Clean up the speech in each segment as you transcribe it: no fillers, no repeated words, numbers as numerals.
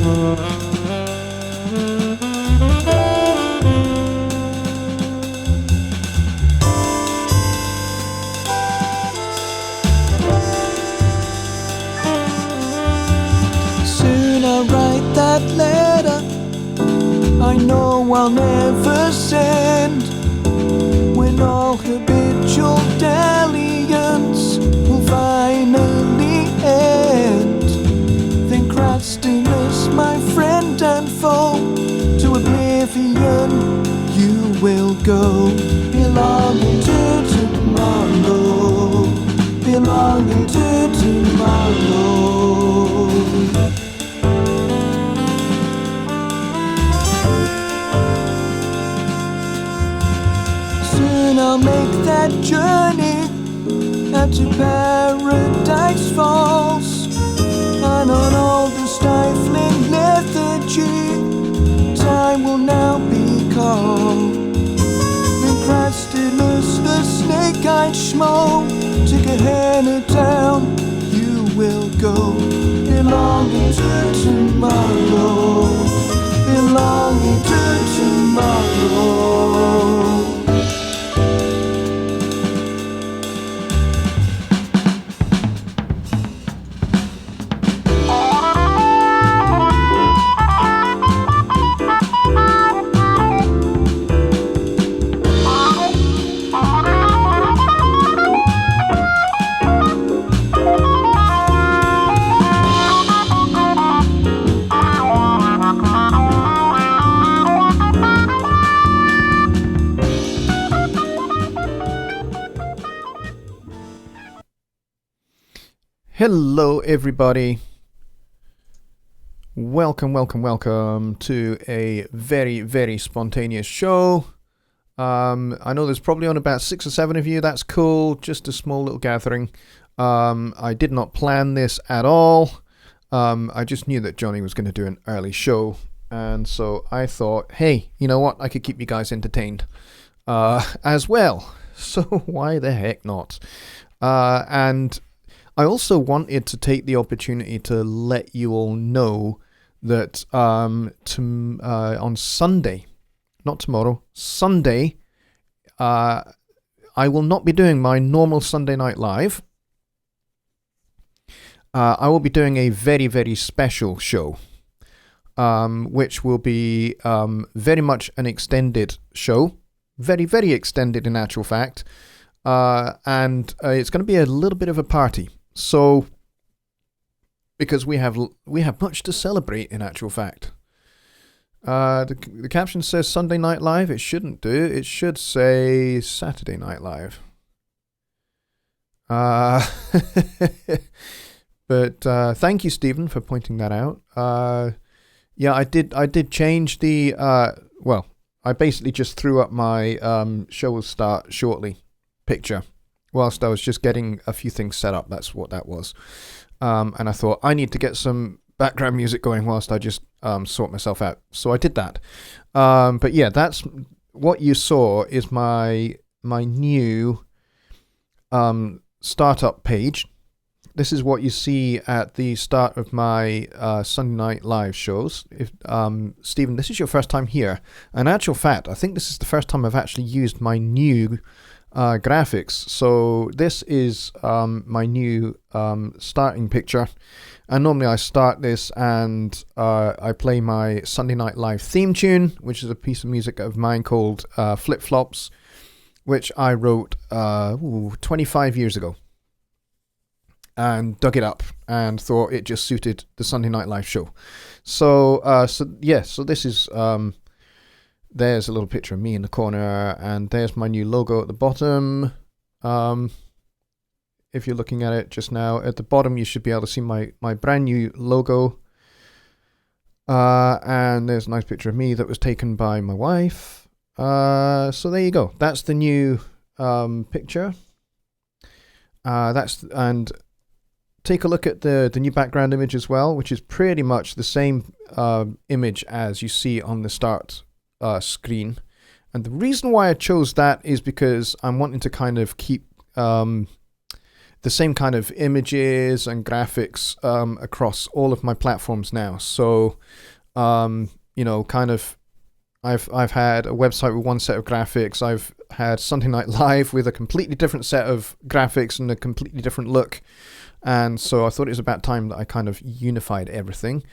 Soon I'll write that letter I know I'll never send, when all habitual dalliance will finally end. Then crustiness, my friend and foe, to oblivion you will go, belonging to tomorrow, belonging to tomorrow. Soon I'll make that journey out to Paradise Falls, and on all the stifling lethargy time will now be called. Then crustiness, the snake-eyed schmo, to Gehenna town you will go, belonging to tomorrow, belonging to tomorrow. Hello everybody, welcome to a very spontaneous show. I know there's probably on about 6 or 7 of you. That's cool, just a small little gathering. I did not plan this at all. I just knew that Jonny was going to do an early show, and so I thought, hey, you know what, I could keep you guys entertained as well, so why the heck not. And I also wanted to take the opportunity to let you all know that on Sunday, not tomorrow, Sunday, I will not be doing my normal Sunday Night Live. I will be doing a very special show, which will be very much an extended show, very extended in actual fact, and it's going to be a little bit of a party. So, because we have much to celebrate in actual fact. The caption says Sunday Night Live. It shouldn't do. It should say Saturday Night Live. But thank you, Stephen, for pointing that out. Yeah, I did change the. Well, I basically just threw up my show will start shortly picture whilst I was just getting a few things set up. That's what that was. And I thought I need to get some background music going whilst I just sort myself out. So I did that. But yeah, that's what you saw is my new startup page. This is what you see at the start of my Sunday Night Live shows. If Stephen, this is your first time here. In actual fact, I think this is the first time I've actually used my new graphics. So this is my new starting picture, and normally I start this and I play my Sunday Night Live theme tune, which is a piece of music of mine called Flip Flops, which I wrote 25 years ago and dug it up and thought it just suited the Sunday Night Live show. So so this is there's a little picture of me in the corner, and there's my new logo at the bottom. If you're looking at it just now, at the bottom you should be able to see my brand new logo. And there's a nice picture of me that was taken by my wife. So there you go. That's the new picture. And take a look at the new background image as well, which is pretty much the same image as you see on the start screen. And the reason why I chose that is because I'm wanting to kind of keep the same kind of images and graphics across all of my platforms now. So, kind of, I've had a website with one set of graphics. I've had Sunday Night Live with a completely different set of graphics and a completely different look. And so I thought it was about time that I kind of unified everything.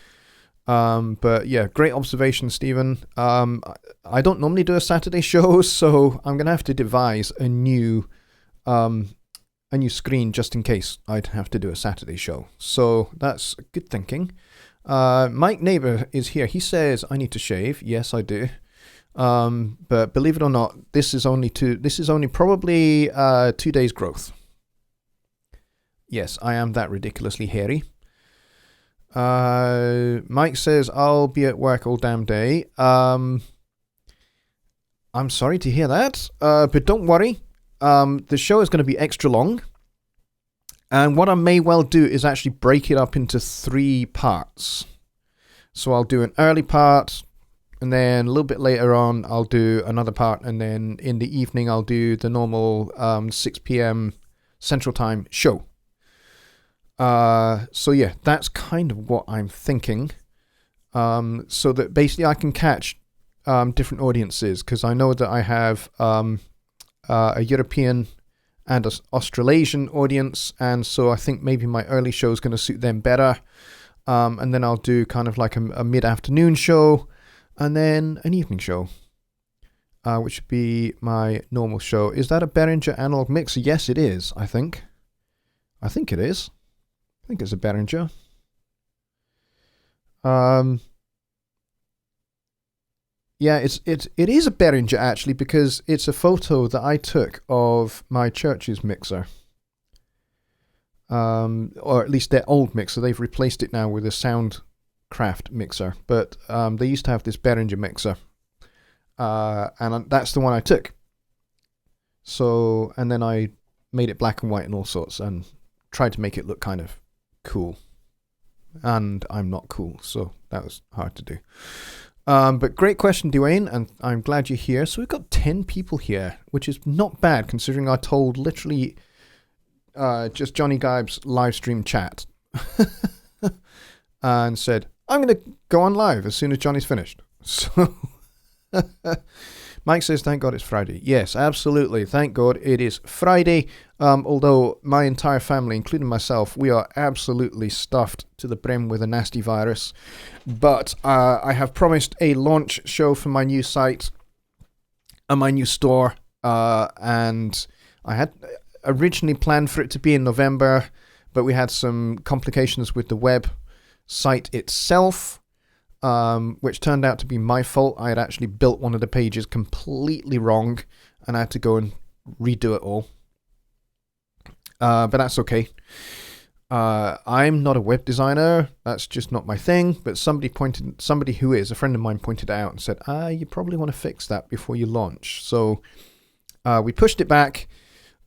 But yeah, great observation, Stephen. I don't normally do a Saturday show, so I'm going to have to devise a new screen just in case I'd have to do a Saturday show. So that's good thinking. Mike Neighbor is here. He says I need to shave. Yes, I do. But believe it or not, this is only probably 2 days growth. Yes, I am that ridiculously hairy. Mike says I'll be at work all damn day. I'm sorry to hear that, but don't worry. The show is going to be extra long, and what I may well do is actually break it up into 3 parts. So I'll do an early part, and then a little bit later on I'll do another part, and then in the evening I'll do the normal 6 p.m. Central Time show. So yeah, that's kind of what I'm thinking. So that basically I can catch different audiences, because I know that I have a European and an Australasian audience, and so I think maybe my early show is going to suit them better. And then I'll do kind of like a mid-afternoon show, and then an evening show, which would be my normal show. Is that a Behringer analog mixer? Yes, it is, I think. I think it is. I think it's a Behringer. Yeah, it is a Behringer actually, because it's a photo that I took of my church's mixer. Or at least their old mixer. They've replaced it now with a Soundcraft mixer, but they used to have this Behringer mixer, and that's the one I took. So, and then I made it black and white and all sorts, and tried to make it look kind of cool, and I'm not cool, so that was hard to do. But great question, Dwayne, and I'm glad you're here. So we've got 10 people here, which is not bad considering I told literally just Jonny Gibe's live stream chat and said I'm going to go on live as soon as Jonny's finished. So Mike says, thank God it's Friday. Yes, absolutely. Thank God it is Friday. Although my entire family, including myself, we are absolutely stuffed to the brim with a nasty virus. But I have promised a launch show for my new site and my new store. And I had originally planned for it to be in November, but we had some complications with the web site itself. Which turned out to be my fault. I had actually built one of the pages completely wrong, and I had to go and redo it all. But that's okay. I'm not a web designer. That's just not my thing. But somebody who is, a friend of mine pointed it out and said, you probably want to fix that before you launch. So we pushed it back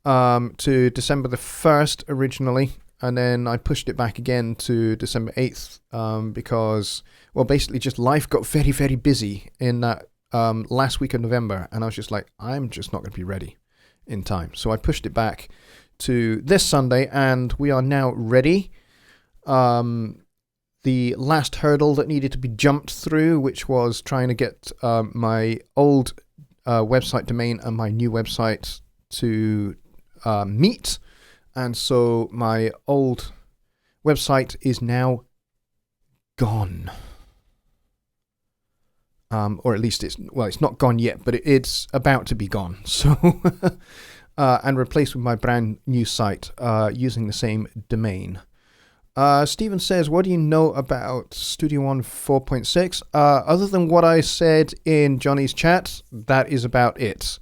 to December the 1st originally. And then I pushed it back again to December 8th because, well, basically just life got very, very busy in that last week of November. And I was just like, I'm just not going to be ready in time. So I pushed it back to this Sunday, and we are now ready. The last hurdle that needed to be jumped through, which was trying to get my old website domain and my new website to meet. And so my old website is now gone. Or at least it's not gone yet, but it's about to be gone. So, and replaced with my brand new site using the same domain. Stephen says, what do you know about Studio One 4.6? Other than what I said in Jonny's chat, that is about it.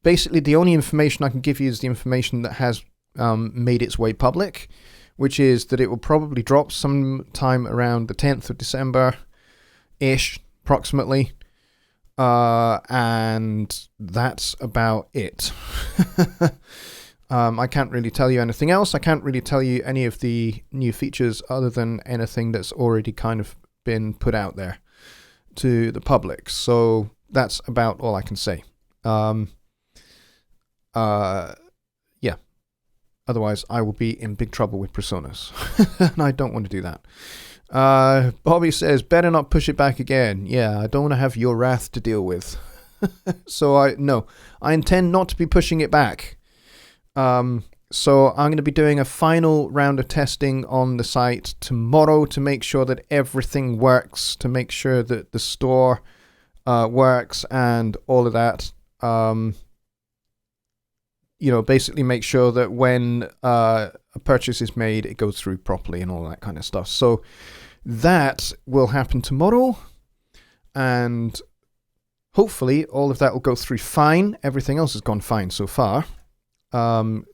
Basically, the only information I can give you is the information that has made its way public, which is that it will probably drop sometime around the 10th of December-ish, approximately. And that's about it. I can't really tell you anything else. I can't really tell you any of the new features other than anything that's already kind of been put out there to the public. So that's about all I can say. yeah. Otherwise, I will be in big trouble with personas. And I don't want to do that. Bobby says, better not push it back again. Yeah, I don't want to have your wrath to deal with. So I intend not to be pushing it back. So I'm going to be doing a final round of testing on the site tomorrow to make sure that everything works, to make sure that the store works and all of that. Basically make sure that when a purchase is made, it goes through properly and all that kind of stuff. So that will happen tomorrow, and hopefully all of that will go through fine. Everything else has gone fine so far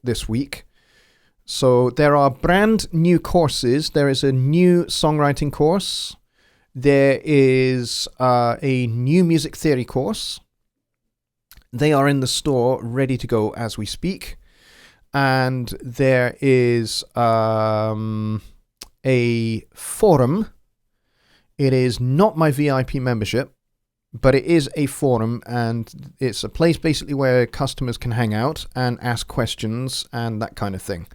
this week. So there are brand new courses. There is a new songwriting course. There is a new music theory course. They are in the store, ready to go as we speak. And there is a forum. It is not my VIP membership, but it is a forum, and it's a place basically where customers can hang out and ask questions and that kind of thing,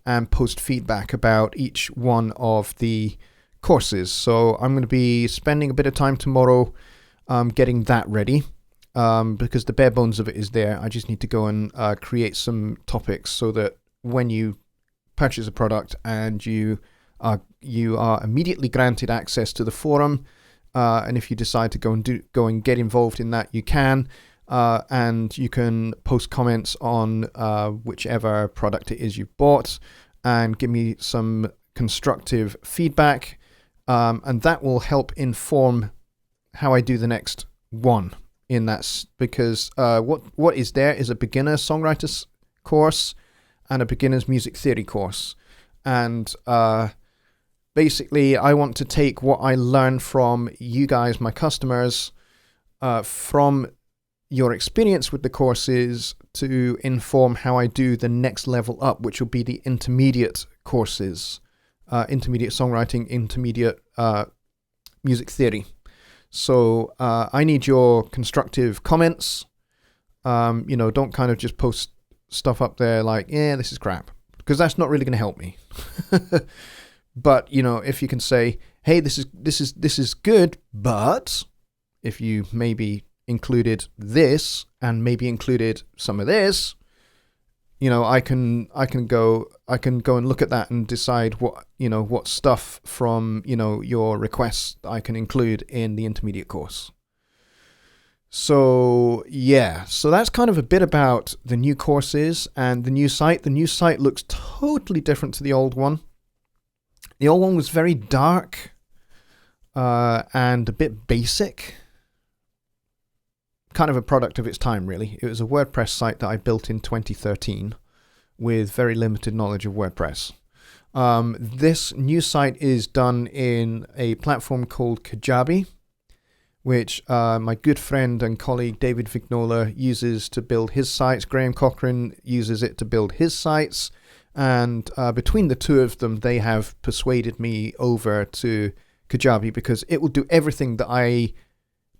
and post feedback about each one of the courses. So I'm going to be spending a bit of time tomorrow getting that ready, because the bare bones of it is there. I just need to go and create some topics so that when you purchase a product and you are immediately granted access to the forum, and if you decide to go and get involved in that, you can, and you can post comments on whichever product it is you've bought, and give me some constructive feedback, and that will help inform how I do the next one in that, because what is there is a beginner songwriters course and a beginner's music theory course, and basically, I want to take what I learn from you guys, my customers, from your experience with the courses, to inform how I do the next level up, which will be the intermediate courses, intermediate songwriting, intermediate music theory. So I need your constructive comments. Don't kind of just post stuff up there like, yeah, this is crap, because that's not really going to help me. But, if you can say, hey, this is good, but if you maybe included this and maybe included some of this, I can go and look at that and decide what stuff from, your requests I can include in the intermediate course. So, yeah, so that's kind of a bit about the new courses and the new site. The new site looks totally different to the old one. The old one was very dark and a bit basic. Kind of a product of its time, really. It was a WordPress site that I built in 2013 with very limited knowledge of WordPress. This new site is done in a platform called Kajabi, which my good friend and colleague David Vignola uses to build his sites. Graham Cochran uses it to build his sites. And between the two of them, they have persuaded me over to Kajabi because it will do everything that I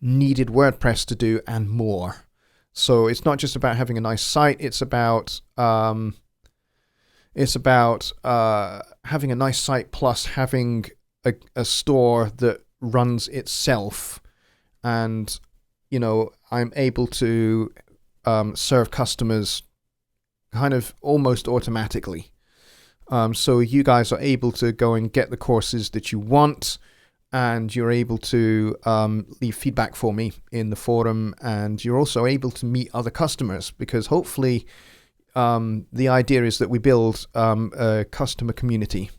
needed WordPress to do and more. So it's not just about having a nice site. It's about having a nice site plus having a store that runs itself, and I'm able to serve customers kind of almost automatically. So you guys are able to go and get the courses that you want, and you're able to leave feedback for me in the forum, and you're also able to meet other customers, because hopefully the idea is that we build a customer community.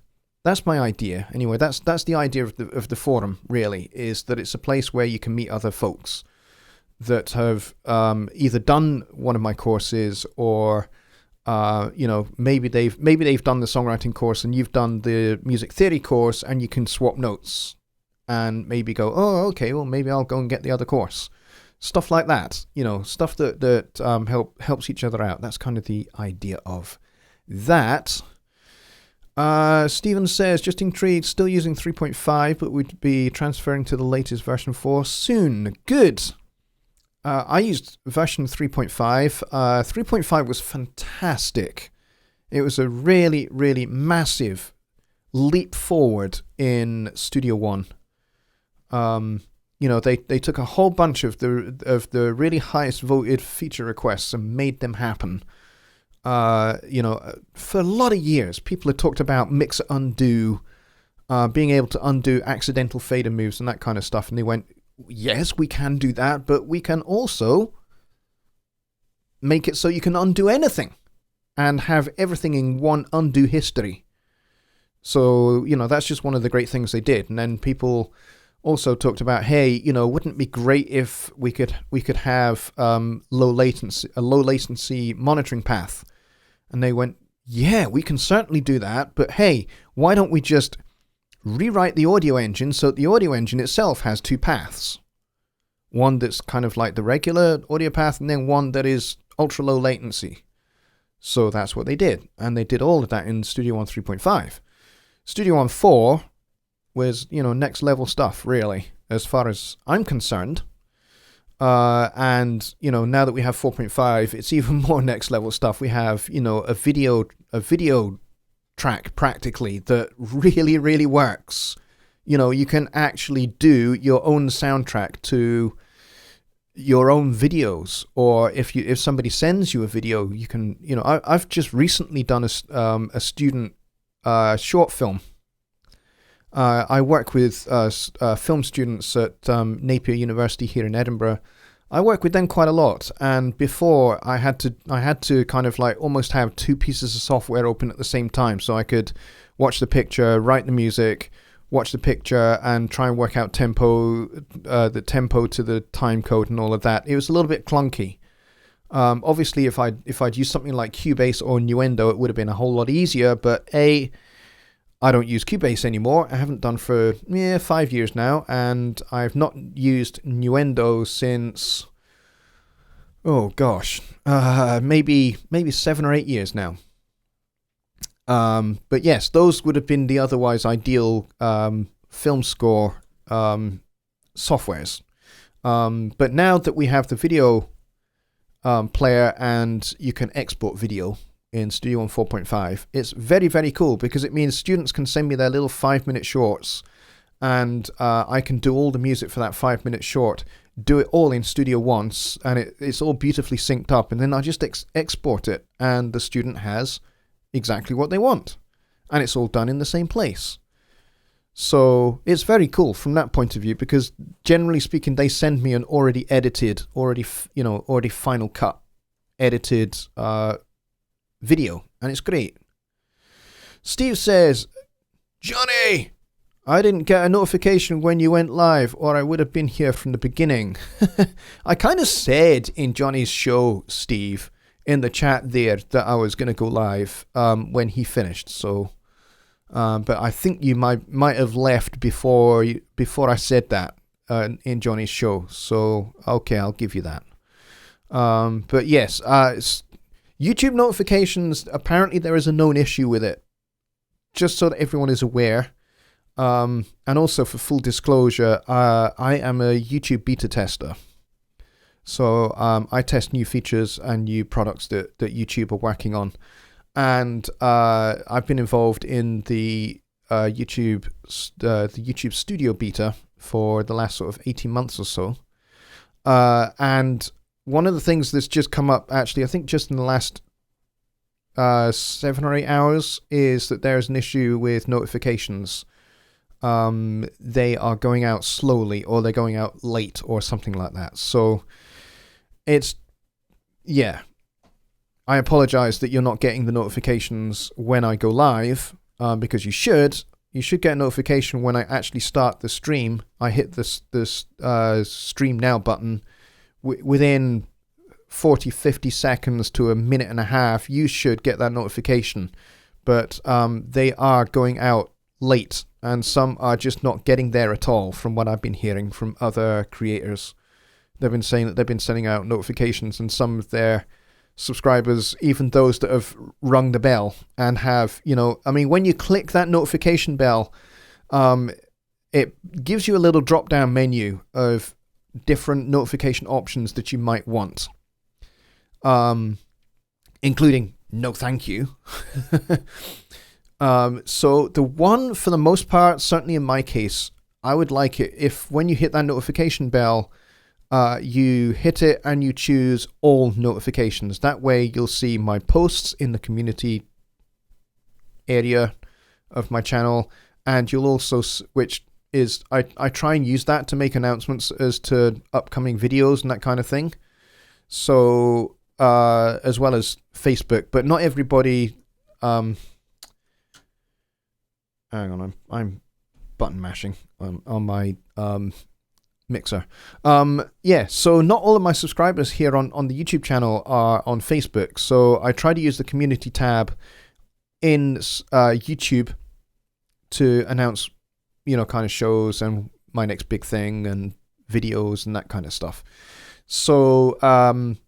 That's my idea. Anyway, that's the idea of the forum, really, is that it's a place where you can meet other folks that have either done one of my courses, or maybe they've done the songwriting course and you've done the music theory course, and you can swap notes and maybe go, oh, okay, well, maybe I'll go and get the other course. Stuff like that, stuff that helps each other out. That's kind of the idea of that. Stephen says, just intrigued, still using 3.5, but would be transferring to the latest version 4 soon. Good. I used version 3.5. 3.5 was fantastic. It was a really, really massive leap forward in Studio One. They took a whole bunch of the really highest voted feature requests and made them happen. For a lot of years, people had talked about mix undo, being able to undo accidental fader moves and that kind of stuff, and they went, yes, we can do that, but we can also make it so you can undo anything and have everything in one undo history. So, that's just one of the great things they did. And then people also talked about, hey, wouldn't it be great if we could have a low latency monitoring path? And they went, yeah, we can certainly do that, but hey, why don't we just rewrite the audio engine so that the audio engine itself has two paths? One that's kind of like the regular audio path, and then one that is ultra low latency. So that's what they did, and they did all of that in Studio One 3.5. Studio One 4 was, next level stuff, really, as far as I'm concerned. And now that we have 4.5, it's even more next level stuff. We have, a video track practically that really, really works. You can actually do your own soundtrack to your own videos, or if somebody sends you a video, you can, I've just recently done a student short film. I work with film students at Napier University here in Edinburgh. I work with them quite a lot, and before I had to kind of like almost have two pieces of software open at the same time, so I could watch the picture, write the music, watch the picture, and try and work out the tempo to the time code and all of that. It was a little bit clunky. Obviously, if I'd used something like Cubase or Nuendo, it would have been a whole lot easier. But I don't use Cubase anymore. I haven't done for 5 years now, and I've not used Nuendo since maybe 7 or 8 years now. But yes, those would have been the otherwise ideal film score softwares. But now that we have the video player and you can export video in Studio One 4.5, it's very, very cool, because it means students can send me their little 5-minute shorts, and I can do all the music for that 5-minute short, do it all in Studio One, and it's all beautifully synced up, and then I just export it, and the student has exactly what they want, and it's all done in the same place. So it's very cool from that point of view, because generally speaking, they send me an already edited, already final cut edited video, and it's great. Steve says, Jonny, I didn't get a notification when you went live, or I would have been here from the beginning. I kind of said in Jonny's show, Steve, in the chat there, that I was going to go live when he finished. So, but I think you might have left before I said that in Jonny's show. So okay, I'll give you that. But yes, YouTube notifications, apparently there is a known issue with it, just so that everyone is aware. And also for full disclosure, I am a YouTube beta tester. So I test new features and new products that YouTube are working on. And I've been involved in the YouTube Studio beta for the last sort of 18 months or so. And one of the things that's just come up, actually, I think just in the last 7 or 8 hours, is that there's an issue with notifications. They are going out slowly, or they're going out late, or something like that. So I apologize that you're not getting the notifications when I go live, because you should get a notification when I actually start the stream. I hit this stream now button. Within 40, 50 seconds to a minute and a half, you should get that notification. But they are going out late, and some are just not getting there at all, from what I've been hearing from other creators. They've been saying that they've been sending out notifications, and some of their subscribers, even those that have rung the bell and have, when you click that notification bell, it gives you a little drop-down menu of different notification options that you might want, including no thank you. So the one, for the most part, certainly in my case, I would like it if when you hit that notification bell, you hit it and you choose all notifications. That way you'll see my posts in the community area of my channel, and you'll also, which is, I try and use that to make announcements as to upcoming videos and that kind of thing. So, as well as Facebook, but not everybody, hang on, I'm button mashing on my mixer. Yeah, so not all of my subscribers here on the YouTube channel are on Facebook, so I try to use the community tab in YouTube to announce, kind of shows and my next big thing and videos and that kind of stuff. So,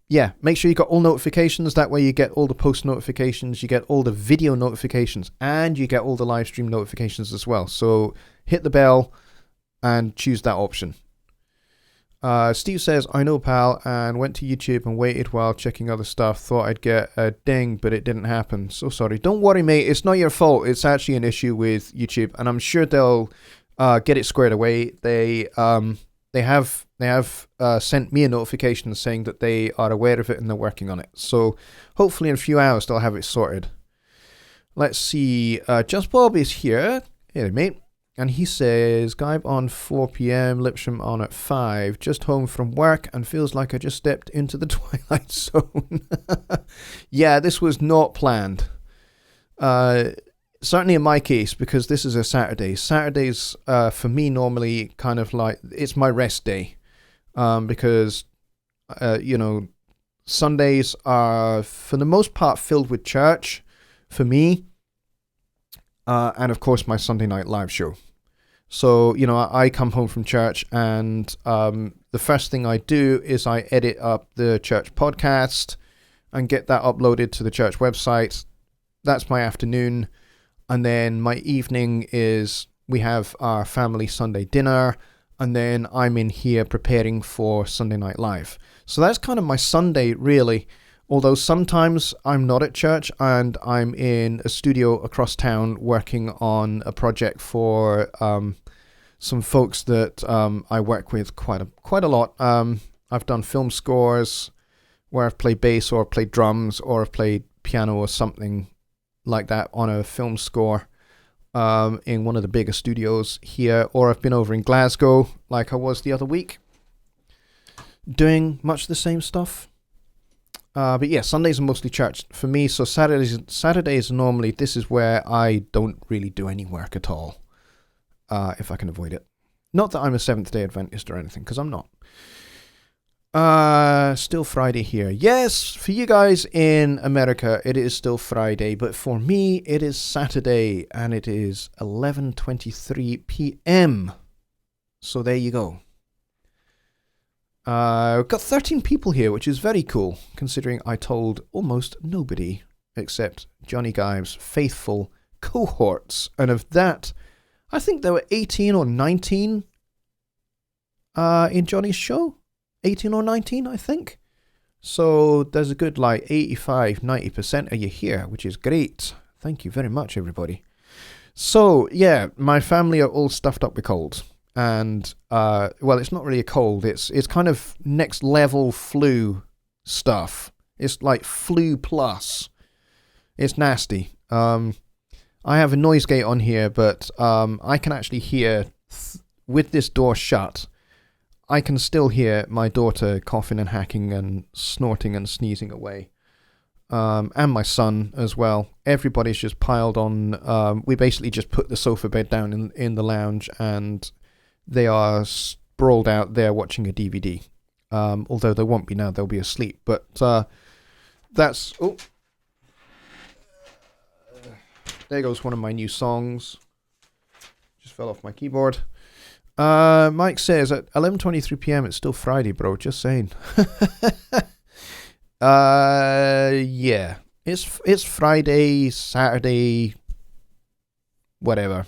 yeah, make sure you got all notifications. That way you get all the post notifications, you get all the video notifications, and you get all the live stream notifications as well. So hit the bell and choose that option. Steve says, I know, pal, and went to YouTube and waited while checking other stuff. Thought I'd get a ding, but it didn't happen. So sorry. Don't worry, mate. It's not your fault. It's actually an issue with YouTube, and I'm sure they'll get it squared away. They have sent me a notification saying that they are aware of it and they're working on it. So hopefully in a few hours they'll have it sorted. Let's see. Just Bob is here. Hey, mate. And he says, Gybe on 4 p.m, Lipsham on at 5, just home from work and feels like I just stepped into the Twilight Zone. Yeah, this was not planned. Certainly in my case, because this is a Saturday. Saturdays, for me, normally kind of like, it's my rest day. Because, Sundays are, for the most part, filled with church for me. And, of course, my Sunday night live show. So, I come home from church and the first thing I do is I edit up the church podcast and get that uploaded to the church website. That's my afternoon. And then my evening is we have our family Sunday dinner. And then I'm in here preparing for Sunday Night Live. So that's kind of my Sunday, really. Although sometimes I'm not at church and I'm in a studio across town working on a project for some folks that I work with quite a lot. I've done film scores where I've played bass or played drums or I've played piano or something like that on a film score in one of the bigger studios here. Or I've been over in Glasgow like I was the other week doing much the same stuff. But yeah, Sundays are mostly church for me. So Saturdays normally, this is where I don't really do any work at all, if I can avoid it. Not that I'm a Seventh-day Adventist or anything, because I'm not. Still Friday here. Yes, for you guys in America, it is still Friday. But for me, it is Saturday, and it is 11:23 p.m. So there you go. We've got 13 people here, which is very cool, considering I told almost nobody except Jonny Gybe's faithful cohorts. And of that, I think there were 18 or 19 in Jonny's show. 18 or 19, I think. So there's a good 85, 90% of you here, which is great. Thank you very much, everybody. So, yeah, my family are all stuffed up with colds. And, well, it's not really a cold. It's kind of next level flu stuff. It's like flu plus. It's nasty. I have a noise gate on here, but I can actually hear, with this door shut, I can still hear my daughter coughing and hacking and snorting and sneezing away. And my son as well. Everybody's just piled on. We basically just put the sofa bed down in the lounge and they are sprawled out there watching a DVD. Although they won't be now, they'll be asleep. But that's... Oh. There goes one of my new songs. Just fell off my keyboard. Mike says at 11:23 p.m. it's still Friday, bro. Just saying. Yeah. It's Friday, Saturday, whatever.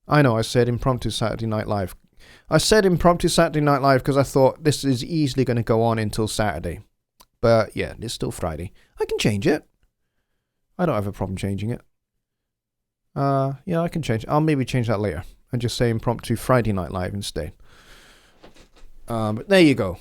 I know I said Impromptu Saturday Night Live. I said Impromptu Saturday Night Live because I thought this is easily going to go on until Saturday. But yeah, it's still Friday. I can change it. I don't have a problem changing it. Yeah, I can change it. I'll maybe change that later and just say Impromptu Friday Night Live instead. But there you go.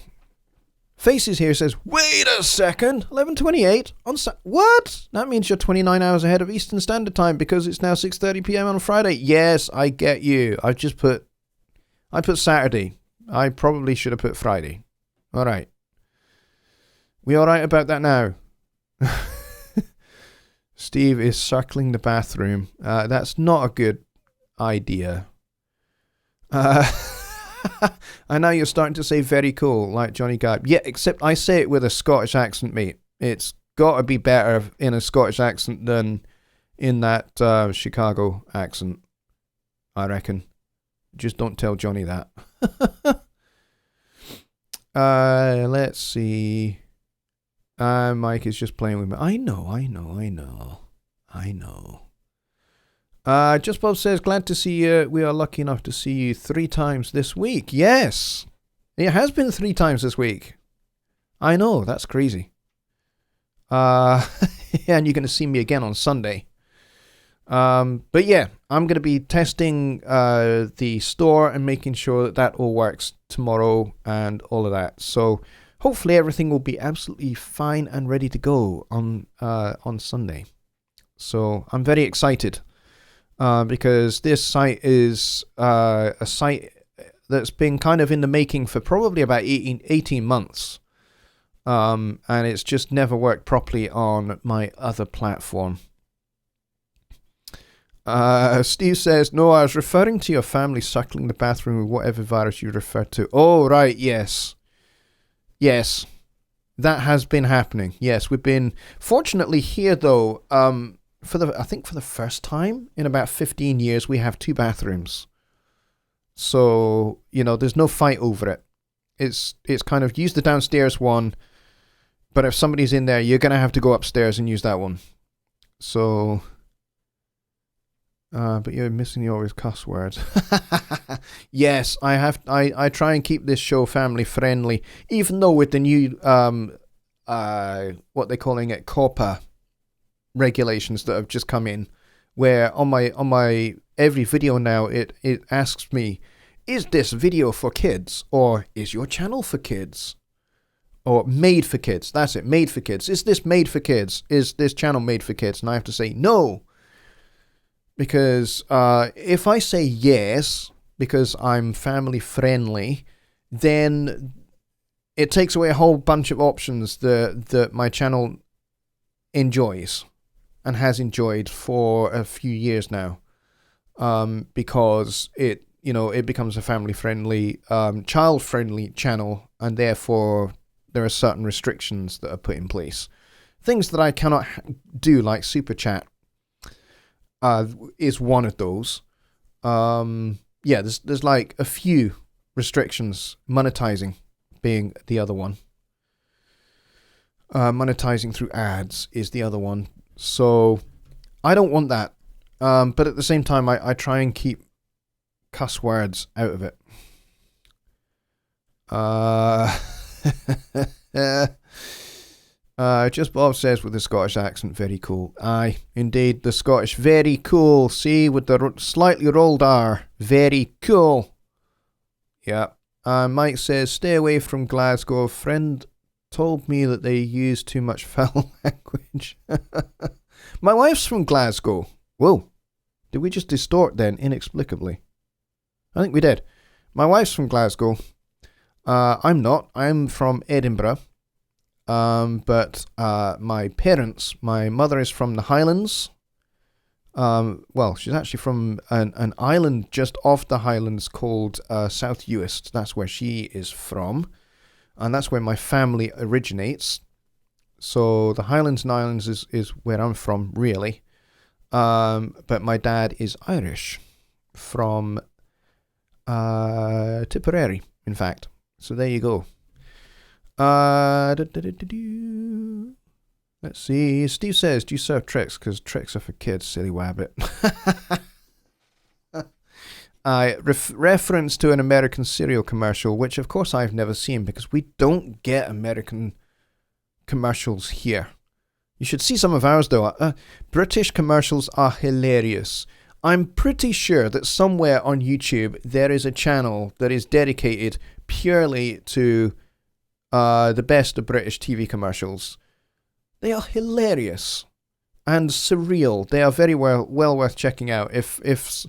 Faces here says, wait a second, 11:28 on what? That means you're 29 hours ahead of Eastern Standard Time because it's now 6:30 p.m. on Friday. Yes, I get you. I put Saturday. I probably should have put Friday. All right. We all right about that now? Steve is circling the bathroom. That's not a good idea. I know you're starting to say very cool, like Jonny Gibe. Yeah, except I say it with a Scottish accent, mate. It's got to be better in a Scottish accent than in that Chicago accent, I reckon. Just don't tell Jonny that. Let's see. Mike is just playing with me. I know. Just Bob says, glad to see you. We are lucky enough to see you 3 times this week. Yes. It has been 3 times this week. I know, that's crazy. And you're going to see me again on Sunday. But yeah, I'm going to be testing the store and making sure that all works tomorrow and all of that. So hopefully everything will be absolutely fine and ready to go on Sunday. So I'm very excited. Because this site is a site that's been kind of in the making for probably about 18 months. And it's just never worked properly on my other platform. Steve says, no, I was referring to your family circling the bathroom with whatever virus you referred to. Oh, right, yes. Yes, that has been happening. Yes, we've been... Fortunately here, though... I think for the first time in about 15 years, we have 2 bathrooms. So, there's no fight over it. It's kind of use the downstairs one, but if somebody's in there, you're going to have to go upstairs and use that one. So, but you're missing all his cuss words. Yes, I try and keep this show family friendly, even though with the new, what they're calling it, COPPA regulations that have just come in, where on my every video now it asks me, is this video for kids, or is your channel for kids, or made for kids? That's it, made for kids. Is this made for kids? Is this channel made for kids? And I have to say no, because if I say yes because I'm family friendly, then it takes away a whole bunch of options that my channel enjoys and has enjoyed for a few years now, because it becomes a family-friendly, child-friendly channel, and therefore there are certain restrictions that are put in place. Things that I cannot do, like Super Chat, is one of those. Yeah, there's like a few restrictions. Monetizing being the other one. Monetizing through ads is the other one. So I don't want that. But at the same time, I try and keep cuss words out of it. Just Bob says with the Scottish accent, very cool. Aye, indeed, the Scottish, very cool. See, with the slightly rolled R, very cool. Yeah. Mike says, stay away from Glasgow. Friend told me that they use too much foul language. My wife's from Glasgow. Whoa. Did we just distort then, inexplicably? I think we did. My wife's from Glasgow. I'm not. I'm from Edinburgh. But my parents, my mother is from the Highlands. Well, she's actually from an island just off the Highlands called South Uist. That's where she is from. And that's where my family originates. So the Highlands and Islands is where I'm from, really. But my dad is Irish, from Tipperary, in fact. So there you go. Let's see. Steve says, do you serve tricks? Because tricks are for kids, silly wabbit. reference to an American cereal commercial, which of course I've never seen because we don't get American commercials here. You should see some of ours though. British commercials are hilarious. I'm pretty sure that somewhere on YouTube there is a channel that is dedicated purely to the best of British TV commercials. They are hilarious and surreal. They are very well worth checking out. If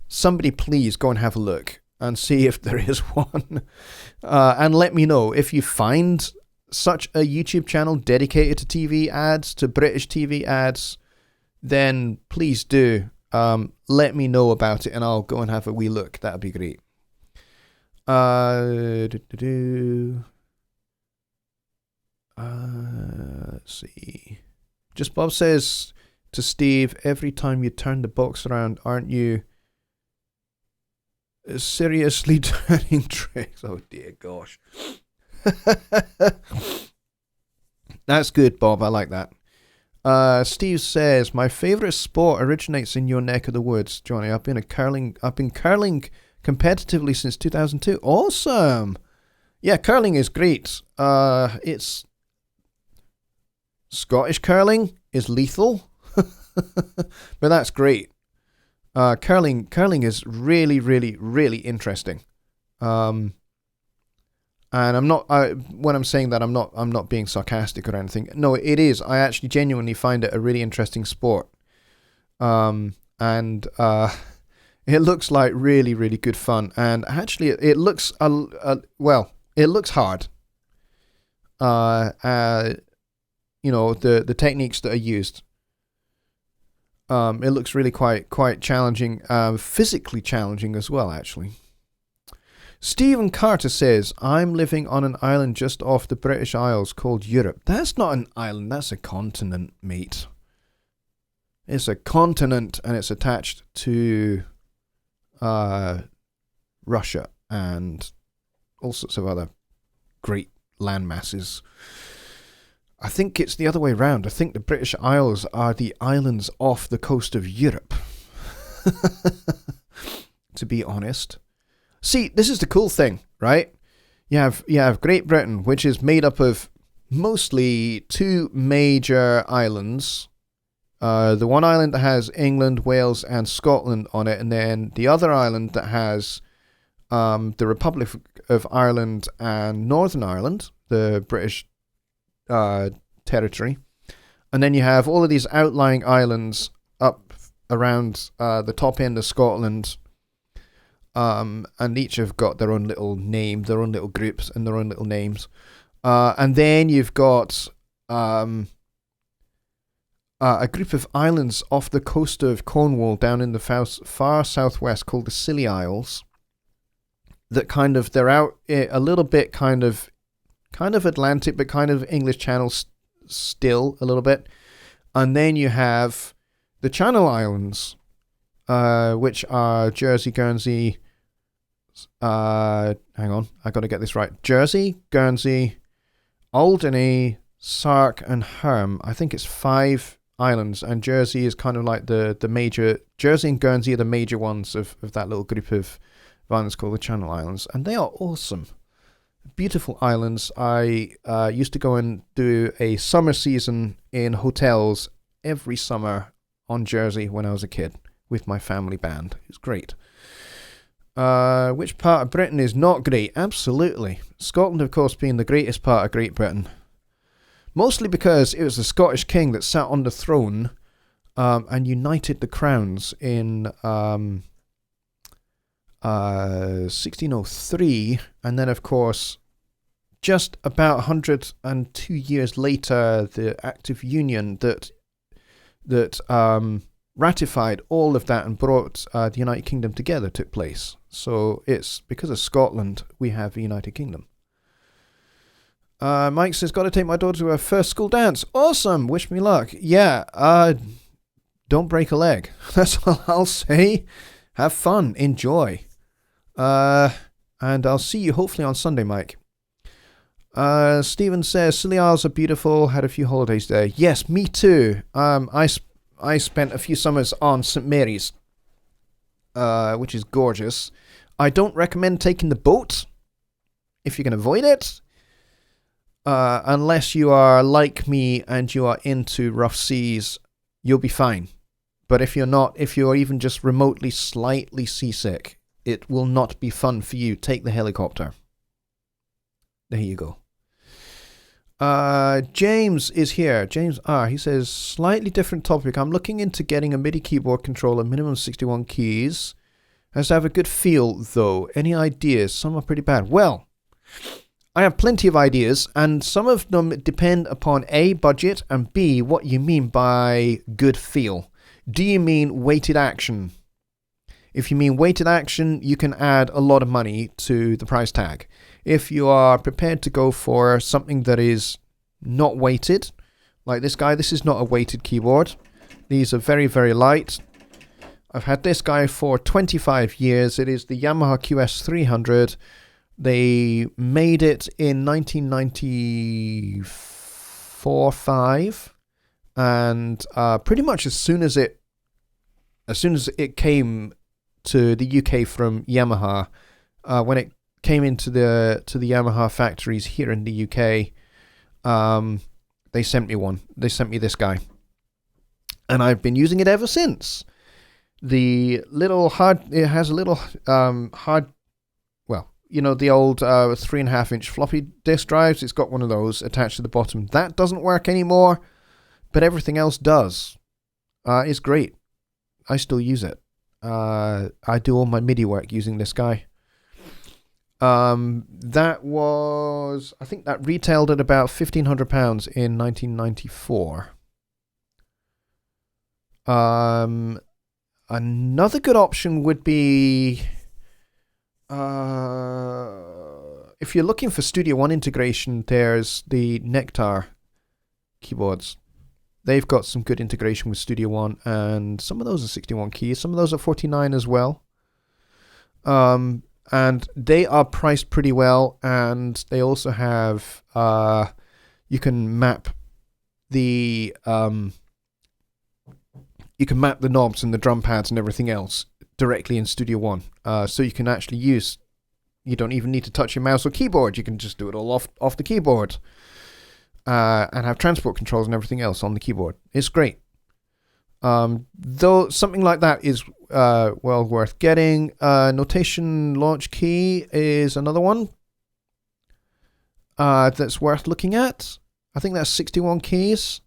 somebody please go and have a look and see if there is one. And let me know if you find such a YouTube channel dedicated to TV ads, to British TV ads, then please do let me know about it and I'll go and have a wee look. That'd be great. Let's see. Just Bob says to Steve, every time you turn the box around, aren't you seriously turning tricks? Oh dear gosh. That's good, Bob. I like that. Steve says, my favourite sport originates in your neck of the woods, Johnny. I've been curling competitively since 2002. Awesome. Yeah, curling is great. It's Scottish curling is lethal, but that's great. Curling is really, really, really interesting. And I'm not. When I'm saying that, I'm not being sarcastic or anything. No, it is. I actually genuinely find it a really interesting sport. And it looks like really, really good fun. And actually, it looks it looks hard. The techniques that are used. It looks really quite challenging, physically challenging as well, actually. Stephen Carter says, I'm living on an island just off the British Isles called Europe. That's not an island, that's a continent, mate. It's a continent and it's attached to Russia and all sorts of other great land masses. I think it's the other way around. I think the British Isles are the islands off the coast of Europe. To be honest. See, this is the cool thing, right? You have Great Britain, which is made up of mostly two major islands. The one island that has England, Wales, and Scotland on it, and then the other island that has the Republic of Ireland and Northern Ireland, the British territory. And then you have all of these outlying islands up around the top end of Scotland. And each have got their own little name, their own little groups, and their own little names. And then you've got a group of islands off the coast of Cornwall down in the far southwest called the Scilly Isles. That they're out a little bit kind of Atlantic, but kind of English Channel still a little bit. And then you have the Channel Islands, which are Jersey, Guernsey, hang on, I got to get this right. Jersey, Guernsey, Alderney, Sark, and Herm. I think it's 5 islands, and Jersey is kind of like the major. Jersey and Guernsey are the major ones of that little group of islands called the Channel Islands, and they are awesome. Beautiful islands. I used to go and do a summer season in hotels every summer on Jersey when I was a kid with my family band. It was great. Which part of Britain is not great? Absolutely. Scotland, of course, being the greatest part of Great Britain. Mostly because it was the Scottish king that sat on the throne and united the crowns in 1603. And then, of course, just about 102 years later, the Act of Union that ratified all of that and brought the United Kingdom together took place. So it's because of Scotland we have a United Kingdom. Mike says, got to take my daughter to her first school dance. Awesome. Wish me luck. Yeah. Don't break a leg. That's all I'll say. Have fun. Enjoy. And I'll see you hopefully on Sunday, Mike. Stephen says, Scilly Isles are beautiful. Had a few holidays there. Yes, me too. I spent a few summers on St. Mary's. which is gorgeous. I don't recommend taking the boat if you can avoid it, unless you are like me and you are into rough seas. You'll be fine. But if you're not, if you're even just remotely slightly seasick, it will not be fun for you. Take the helicopter. There you go. James is here. James R. He says, slightly different topic. I'm looking into getting a MIDI keyboard controller, minimum 61 keys. Has to have a good feel, though. Any ideas? Some are pretty bad. Well, I have plenty of ideas, and some of them depend upon A, budget, and B, what you mean by good feel. Do you mean weighted action? If you mean weighted action, you can add a lot of money to the price tag. If you are prepared to go for something that is not weighted, like this guy, this is not a weighted keyboard. These are very, very light. I've had this guy for 25 years. It is the Yamaha QS300. They made it in 1994-5, and pretty much as soon as it came to the UK from Yamaha, when it came into the Yamaha factories here in the UK, they sent me one. They sent me this guy, and I've been using it ever since. It has a little hard, well, you know, the old 3.5-inch floppy disk drives. It's got one of those attached to the bottom. That doesn't work anymore, but everything else does. It's great. I still use it. I do all my MIDI work using this guy. That was, I think that retailed at about £1,500 in 1994. Another good option would be, if you're looking for Studio One integration, there's the Nectar keyboards. They've got some good integration with Studio One, and some of those are 61 keys, some of those are 49 as well. And they are priced pretty well, and they also have, you can map the knobs and the drum pads and everything else directly in Studio One. So you can actually you don't even need to touch your mouse or keyboard. You can just do it all off the keyboard. And have transport controls and everything else on the keyboard. It's great. Though something like that is well worth getting. Notation Launch Key is another one that's worth looking at. I think that's 61 keys.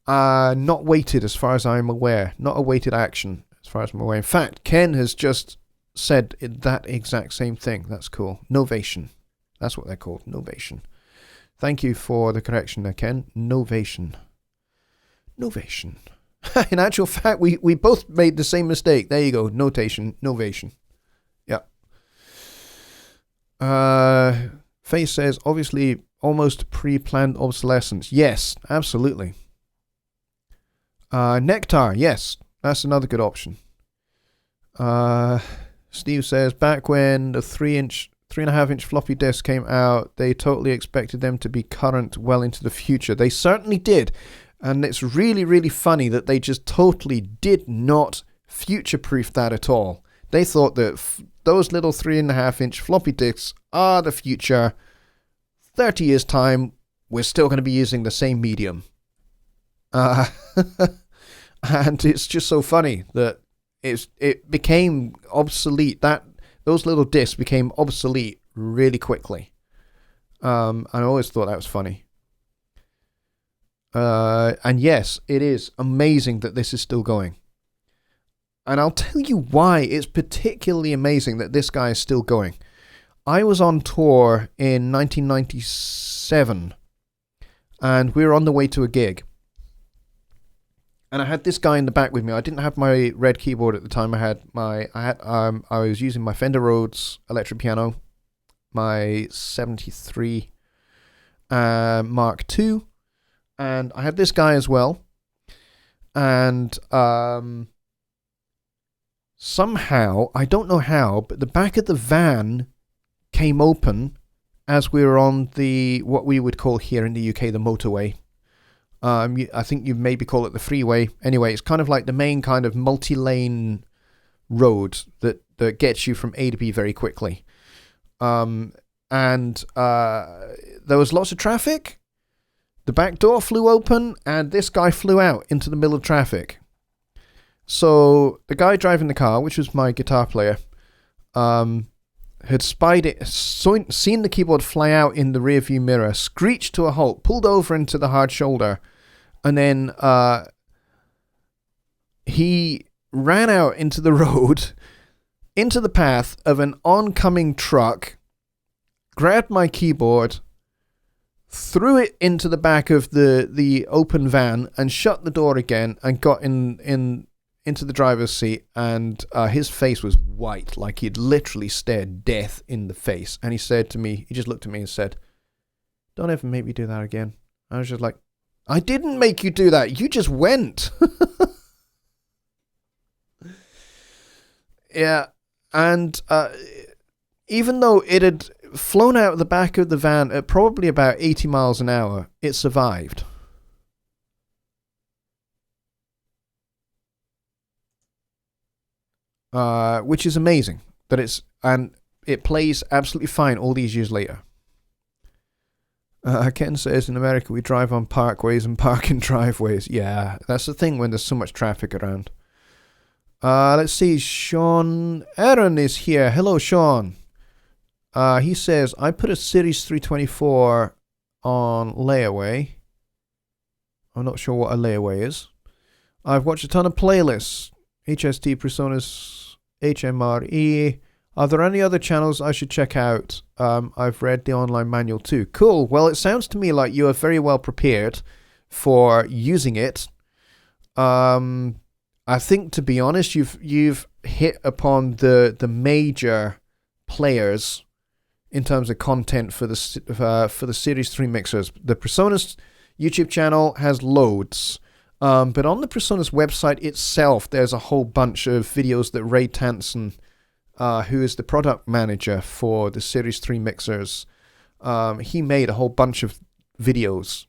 Not weighted as far as I'm aware. Not a weighted action as far as I'm aware. In fact, Ken has just said that exact same thing. That's cool. Novation. That's what they're called. Novation. Thank you for the correction there, Ken. Novation. Novation. In actual fact, we both made the same mistake. There you go. Notation. Novation. Yeah. Faye says, obviously, almost pre-planned obsolescence. Yes, absolutely. Nectar. Yes, that's another good option. Steve says, back when the 3.5-inch floppy disk came out, they totally expected them to be current well into the future. They certainly did. And it's really, really funny that they just totally did not future-proof that at all. They thought that those little 3.5-inch floppy disks are the future. 30 years' time, we're still going to be using the same medium. And it's just so funny that it became obsolete. Those little discs became obsolete really quickly. And I always thought that was funny. And yes, it is amazing that this is still going. And I'll tell you why it's particularly amazing that this guy is still going. I was on tour in 1997, and we were on the way to a gig. And I had this guy in the back with me. I didn't have my red keyboard at the time. I was using my Fender Rhodes electric piano, my 73 Mark II, and I had this guy as well. And somehow, I don't know how, but the back of the van came open as we were on what we would call here in the UK the motorway. I think you maybe call it the freeway. Anyway, it's kind of like the main kind of multi-lane road that gets you from A to B very quickly. And there was lots of traffic. The back door flew open, and this guy flew out into the middle of traffic. So the guy driving the car, which was my guitar player, had spied it, seen the keyboard fly out in the rearview mirror, screeched to a halt, pulled over into the hard shoulder, and then he ran out into the road, into the path of an oncoming truck, grabbed my keyboard, threw it into the back of the open van, and shut the door again, and got into the driver's seat, and his face was white, like he'd literally stared death in the face. And he said to me, he just looked at me and said, "Don't ever make me do that again." I was just like, "I didn't make you do that. You just went." Yeah. And even though it had flown out of the back of the van at probably about 80 miles an hour, it survived. Which is amazing. And it plays absolutely fine all these years later. Ken says, in America we drive on parkways and park in driveways. Yeah, that's the thing when there's so much traffic around. Let's see, Sean Aaron is here. Hello, Sean. He says, I put a Series 324 on layaway. I'm not sure what a layaway is. I've watched a ton of playlists. HST, Presonus, HMRE. Are there any other channels I should check out? I've read the online manual too. Cool. Well, it sounds to me like you are very well prepared for using it. I think, to be honest, you've hit upon the major players in terms of content for the Series 3 mixers. The Presonus YouTube channel has loads. But on the Presonus website itself, there's a whole bunch of videos that Ray Tansen, who is the product manager for the Series 3 mixers, he made a whole bunch of videos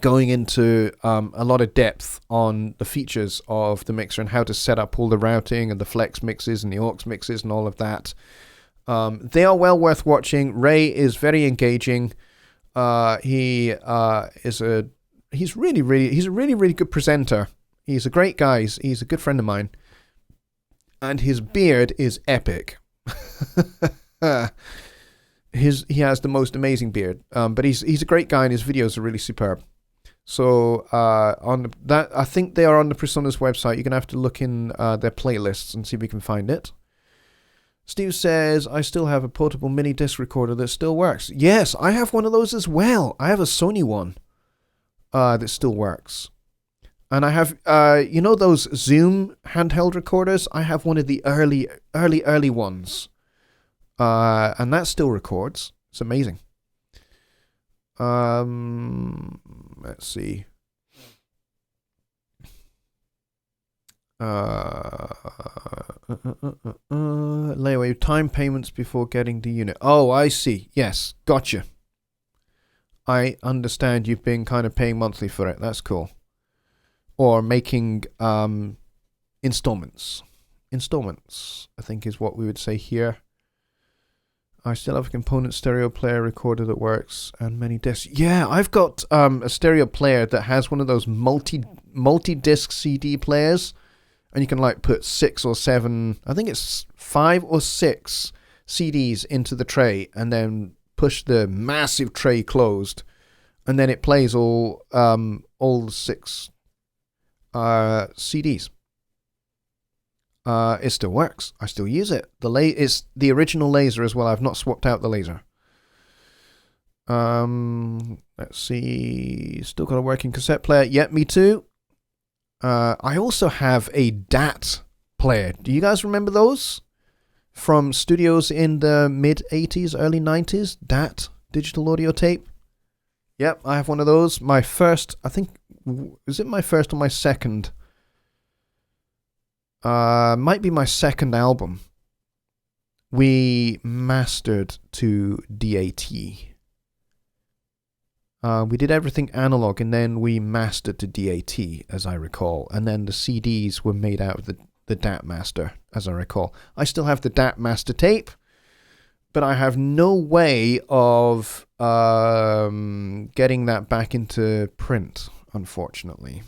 going into a lot of depth on the features of the mixer and how to set up all the routing and the flex mixes and the aux mixes and all of that. They are well worth watching. Ray is very engaging. He's a really good presenter. He's a great guy. He's a good friend of mine. And his beard is epic. He has the most amazing beard. But he's a great guy and his videos are really superb. So I think they are on the Presonus website. You're gonna have to look in their playlists and see if we can find it. Steve says, I still have a portable mini disc recorder that still works. Yes, I have one of those as well. I have a Sony one that still works. And I have, those Zoom handheld recorders? I have one of the early ones. And that still records. It's amazing. Let's see. Layaway time payments before getting the unit. Oh, I see. Yes, gotcha. I understand you've been kind of paying monthly for it. That's cool. Or making installments. Installments, I think, is what we would say here. I still have a component stereo player recorder that works and many discs. Yeah, I've got a stereo player that has one of those multi-disc CD players. And you can put 6 or 7, I think it's 5 or 6 CDs into the tray and then push the massive tray closed. And then it plays all 6 CDs. It still works. I still use it. It's the original laser as well. I've not swapped out the laser. Let's see. Still got a working cassette player. Yep, me too. I also have a DAT player. Do you guys remember those? From studios in the mid-80s, early 90s? DAT, digital audio tape. Yep, I have one of those. My first, I think, is it my first or my second? Might be my second album. We mastered to DAT. We did everything analog and then we mastered to DAT, as I recall. And then the CDs were made out of the DAT master, as I recall. I still have the DAT master tape, but I have no way of getting that back into print, unfortunately.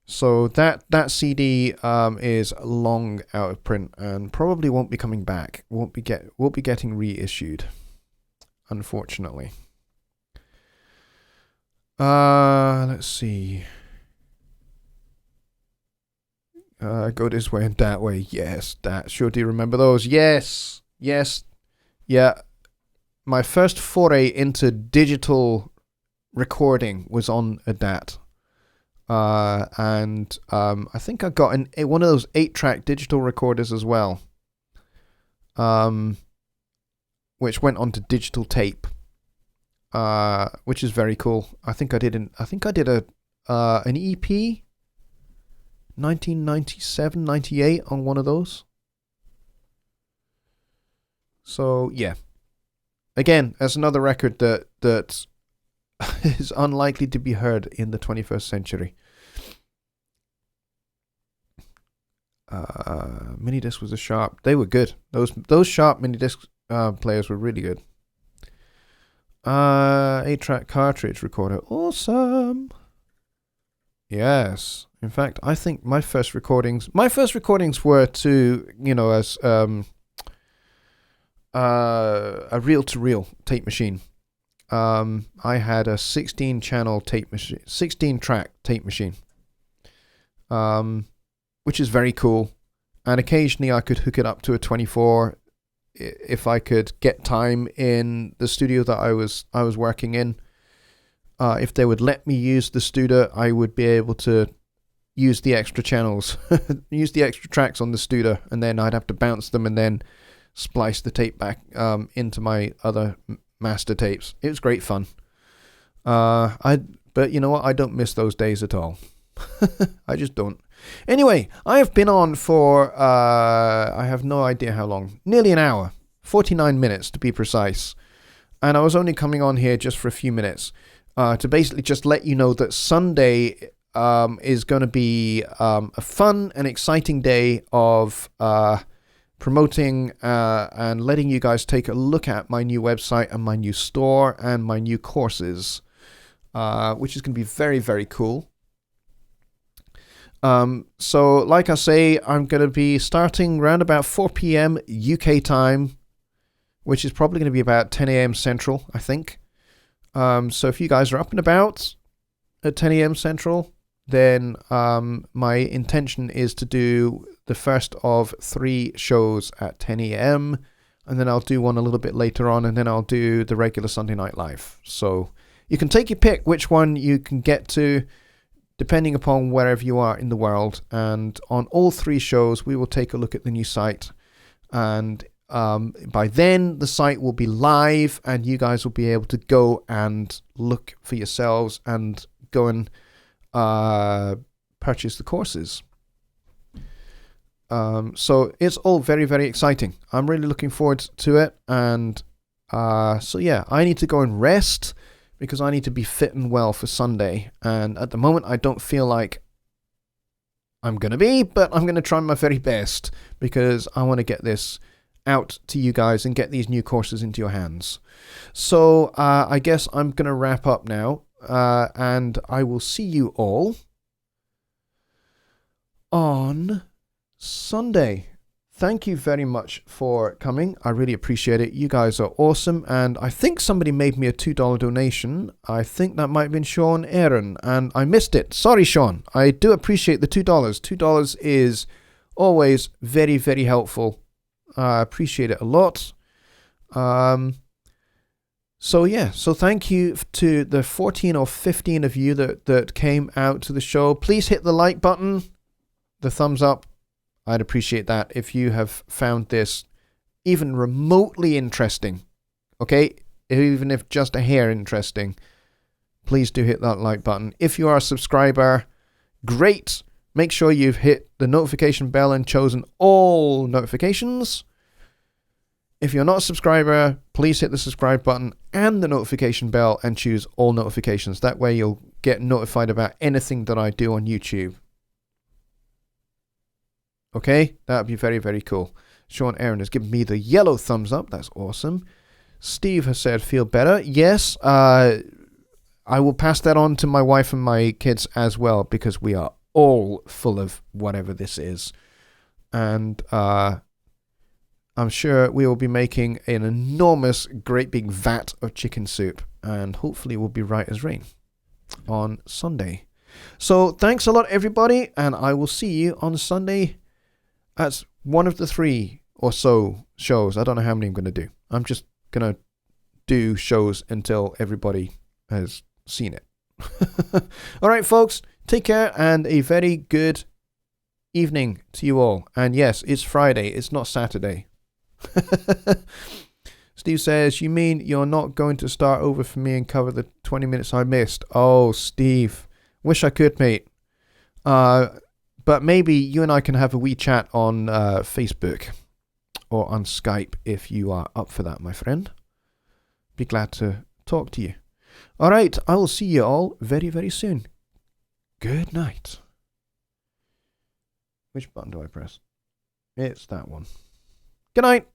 So that CD is long out of print and probably won't be coming back. Won't be getting reissued, unfortunately. Let's see. Go this way and that way. Yes, that. Sure do you remember those? Yes. Yeah. My first foray into digital recording was on a DAT. And I think I got one of those 8-track digital recorders as well, which went onto digital tape, which is very cool. I think I did an EP 1997, 98 on one of those. So yeah, again, that's another record that is unlikely to be heard in the 21st century. Minidisc was a Sharp. They were good. Those Sharp minidisc players were really good. 8-track cartridge recorder. Awesome. Yes. In fact, I think my first recordings were to, as a reel-to-reel tape machine. I had a 16-channel tape machine, 16-track tape machine, which is very cool. And occasionally I could hook it up to a 24 if I could get time in the studio that I was working in. If they would let me use the Studer, I would be able to use the extra channels, use the extra tracks on the Studer, and then I'd have to bounce them and then splice the tape back into my other master tapes. It was great fun. But you know what? I don't miss those days at all. I just don't. Anyway, I have been on for I have no idea how long. Nearly an hour. 49 minutes to be precise. And I was only coming on here just for a few minutes to basically just let you know that Sunday is going to be a fun and exciting day of promoting and letting you guys take a look at my new website and my new store and my new courses, which is going to be very, very cool. So like I say, I'm going to be starting around about 4 p.m. UK time, which is probably going to be about 10 a.m. Central, I think. So if you guys are up and about at 10 a.m. Central, then my intention is to do the first of 3 shows at 10 a.m. and then I'll do one a little bit later on, and then I'll do the regular Sunday Night Live. So you can take your pick which one you can get to, depending upon wherever you are in the world. And on all 3 shows, we will take a look at the new site. And by then, the site will be live, and you guys will be able to go and look for yourselves and go and purchase the courses. So it's all very, very exciting. I'm really looking forward to it. And so yeah, I need to go and rest because I need to be fit and well for Sunday. And at the moment, I don't feel like I'm going to be, but I'm going to try my very best because I want to get this out to you guys and get these new courses into your hands. So I guess I'm going to wrap up now, and I will see you all on Sunday. Thank you very much for coming. I really appreciate it. You guys are awesome. And I think somebody made me a $2 donation. I think that might have been Sean Aaron, and I missed it. Sorry, Sean. I do appreciate the $2. $2 is always very, very helpful. I appreciate it a lot. So yeah, so thank you to the 14 or 15 of you that came out to the show. Please hit the like button, the thumbs up. I'd appreciate that if you have found this even remotely interesting. Okay? Even if just a hair interesting, please do hit that like button. If you are a subscriber, great. Make sure you've hit the notification bell and chosen all notifications. If you're not a subscriber, please hit the subscribe button and the notification bell and choose all notifications. That way you'll get notified about anything that I do on YouTube. Okay? That would be very, very cool. Sean Aaron has given me the yellow thumbs up. That's awesome. Steve has said, feel better. Yes, I will pass that on to my wife and my kids as well, because we are all full of whatever this is. And I'm sure we will be making an enormous, great big vat of chicken soup. And hopefully we'll be right as rain on Sunday. So thanks a lot, everybody. And I will see you on Sunday. That's one of the 3 or so shows. I don't know how many I'm going to do. I'm just going to do shows until everybody has seen it. All right, folks. Take care and a very good evening to you all. And yes, it's Friday. It's not Saturday. Steve says, you mean you're not going to start over for me and cover the 20 minutes I missed? Oh, Steve. Wish I could, mate. But maybe you and I can have a wee chat on Facebook or on Skype if you are up for that, my friend. Be glad to talk to you. All right, I will see you all very, very soon. Good night. Which button do I press? It's that one. Good night.